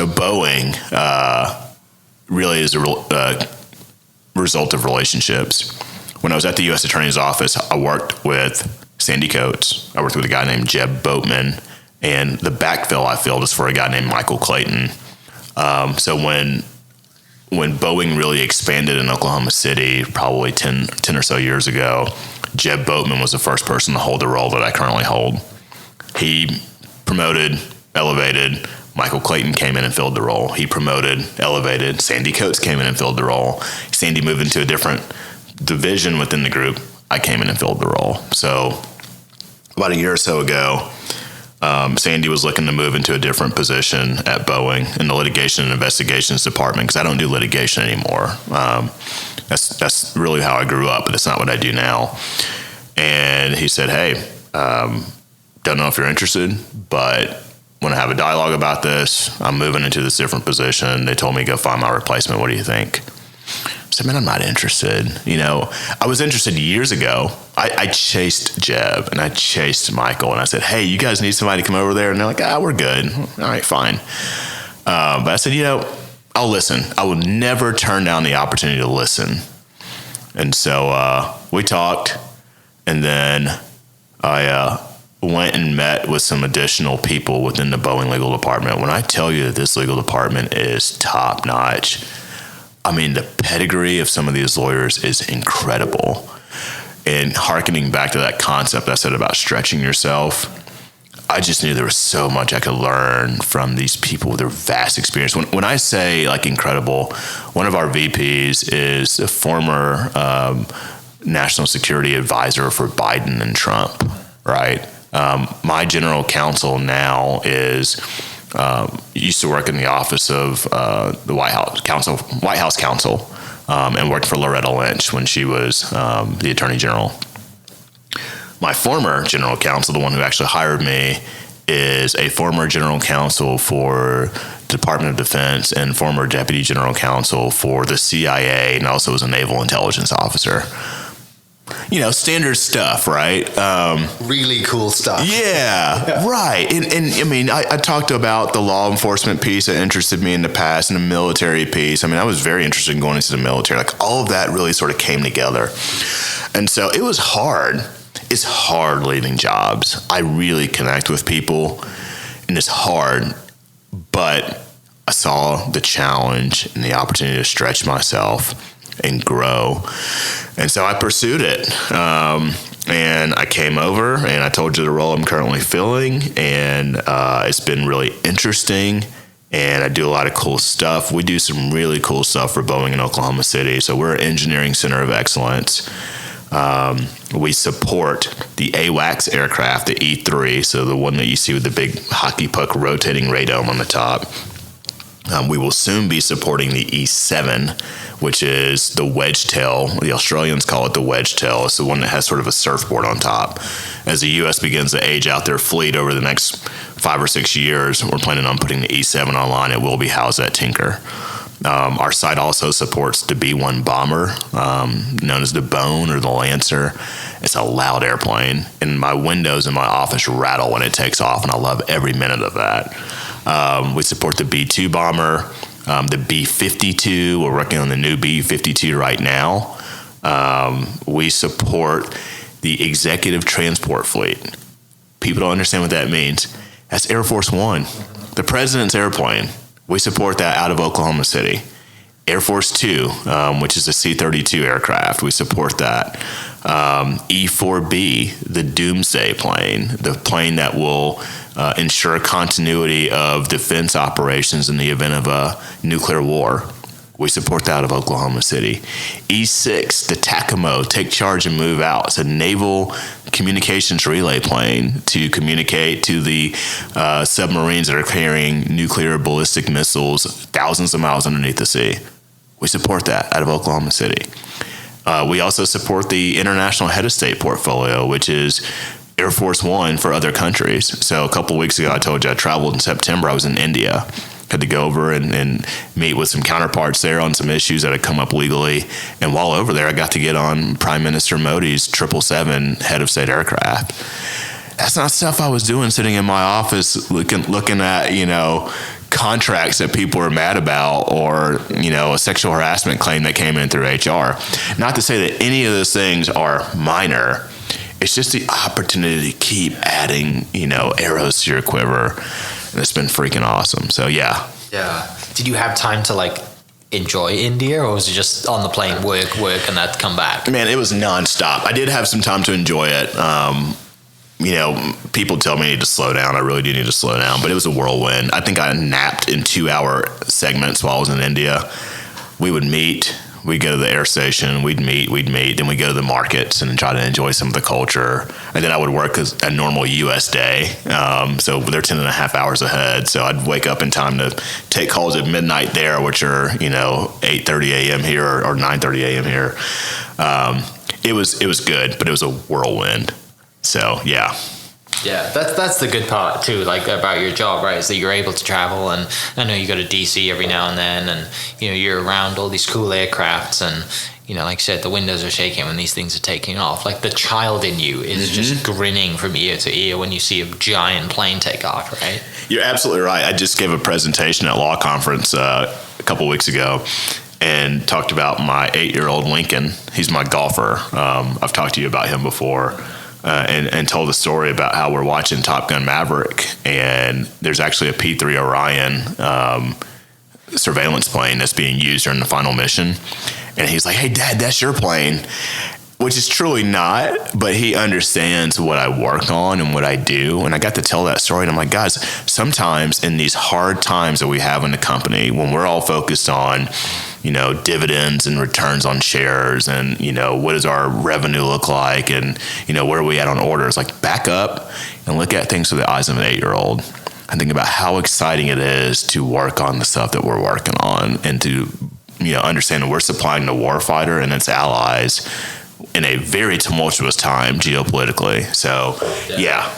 So Boeing really is a result of relationships. When I was at the U.S. Attorney's Office, I worked with Sandy Coates. I worked with a guy named Jeb Boatman, and the backfill I filled is for a guy named Michael Clayton. So when Boeing really expanded in Oklahoma City, probably 10 or so years ago, Jeb Boatman was the first person to hold the role that I currently hold. He promoted, elevated. Michael Clayton came in and filled the role. He promoted, elevated. Sandy Coates came in and filled the role. Sandy moved into a different division within the group. I came in and filled the role. So about a year or so ago, Sandy was looking to move into a different position at Boeing in the litigation and investigations department, because I don't do litigation anymore. That's really how I grew up, but it's not what I do now. And he said, hey, don't know if you're interested, but want to have a dialogue about this. I'm moving into this different position. They told me go find my replacement. What do you think? I said, man, I'm not interested. I was interested years ago. I chased Jeb and I chased Michael, and I said, hey, you guys need somebody to come over there? And they're like, we're good. All right, fine. But I said, I'll listen. I would never turn down the opportunity to listen. And so we talked, and then I went and met with some additional people within the Boeing legal department. When I tell you that this legal department is top notch, I mean, the pedigree of some of these lawyers is incredible. And hearkening back to that concept I said about stretching yourself, I just knew there was so much I could learn from these people with their vast experience. When I say like incredible, one of our VPs is a former national security advisor for Biden and Trump, right? My general counsel now is used to work in the office of the White House counsel, and worked for Loretta Lynch when she was the Attorney General. My former general counsel, the one who actually hired me, is a former general counsel for the Department of Defense and former deputy general counsel for the CIA, and also was a naval intelligence officer. Standard stuff, right? Really cool stuff. Yeah, right. And I mean, I talked about the law enforcement piece that interested me in the past, and the military piece. I mean, I was very interested in going into the military. Like, all of that really sort of came together. And so it was hard. It's hard leaving jobs. I really connect with people, and it's hard. But I saw the challenge and the opportunity to stretch myself and grow. And so I pursued it. And I came over, and I told you the role I'm currently filling, and it's been really interesting, and I do a lot of cool stuff. We do some really cool stuff for Boeing in Oklahoma City. So we're an engineering center of excellence. We support the AWACS aircraft, the E3, so the one that you see with the big hockey puck rotating radome on the top. We will soon be supporting the E7, which is the wedge tail. The Australians call it the wedge tail. It's the one that has sort of a surfboard on top. As the U.S. begins to age out their fleet over the next 5 or 6 years, we're planning on putting the E7 online. It will be housed at Tinker. Our site also supports the B-1 bomber, known as the Bone or the Lancer. It's a loud airplane, and my windows in my office rattle when it takes off, and I love every minute of that. We support the B-2 bomber, the B-52. We're working on the new B-52 right now. We support the executive transport fleet. People don't understand what that means. That's Air Force One, the president's airplane. We support that out of Oklahoma City. Air Force Two, which is a C-32 aircraft, we support that. E-4B, the doomsday plane, the plane that will ensure continuity of defense operations in the event of a nuclear war. We support that out of Oklahoma City. E-6, the TACAMO, take charge and move out. It's a naval communications relay plane to communicate to the submarines that are carrying nuclear ballistic missiles thousands of miles underneath the sea. We support that out of Oklahoma City. We also support the international head of state portfolio, which is Air Force One for other countries. So a couple of weeks ago, I told you I traveled in September. I was in India. Had to go over and meet with some counterparts there on some issues that had come up legally. And while over there, I got to get on Prime Minister Modi's 777 head of state aircraft. That's not stuff I was doing sitting in my office looking at, contracts that people were mad about, or a sexual harassment claim that came in through HR. Not to say that any of those things are minor. It's just the opportunity to keep adding arrows to your quiver, and it's been freaking awesome. So yeah. Did you have time to enjoy India, or was it just on the plane, work, and that come back? Man, it was nonstop. I did have some time to enjoy it. People tell me I need to slow down. I really do need to slow down, but it was a whirlwind. I think I napped in 2-hour segments while I was in India. We would meet. We'd go to the air station. We'd meet. Then we'd go to the markets and try to enjoy some of the culture. And then I would work a normal U.S. day. So they're 10.5 hours ahead. So I'd wake up in time to take calls at midnight there, which are 8:30 a.m. here or 9:30 a.m. here. It was good, but it was a whirlwind. So yeah. Yeah, that's the good part too, about your job, right? Is that you're able to travel, and I know you go to DC every now and then, and you're around all these cool aircrafts, and like I said, the windows are shaking when these things are taking off. Like the child in you is just grinning from ear to ear when you see a giant plane take off, right? You're absolutely right. I just gave a presentation at Law Conference a couple weeks ago, and talked about my 8-year-old Lincoln. He's my golfer. I've talked to you about him before. And told the story about how we're watching Top Gun Maverick, and there's actually a P-3 Orion surveillance plane that's being used during the final mission. And he's like, "Hey, Dad, that's your plane," which is truly not, but he understands what I work on and what I do. And I got to tell that story, and I'm like, guys, sometimes in these hard times that we have in the company, when we're all focused on dividends and returns on shares, and what does our revenue look like, and where are we at on orders, back up and look at things through the eyes of an 8-year-old and think about how exciting it is to work on the stuff that we're working on, and to understand that we're supplying the warfighter and its allies in a very tumultuous time geopolitically. So yeah.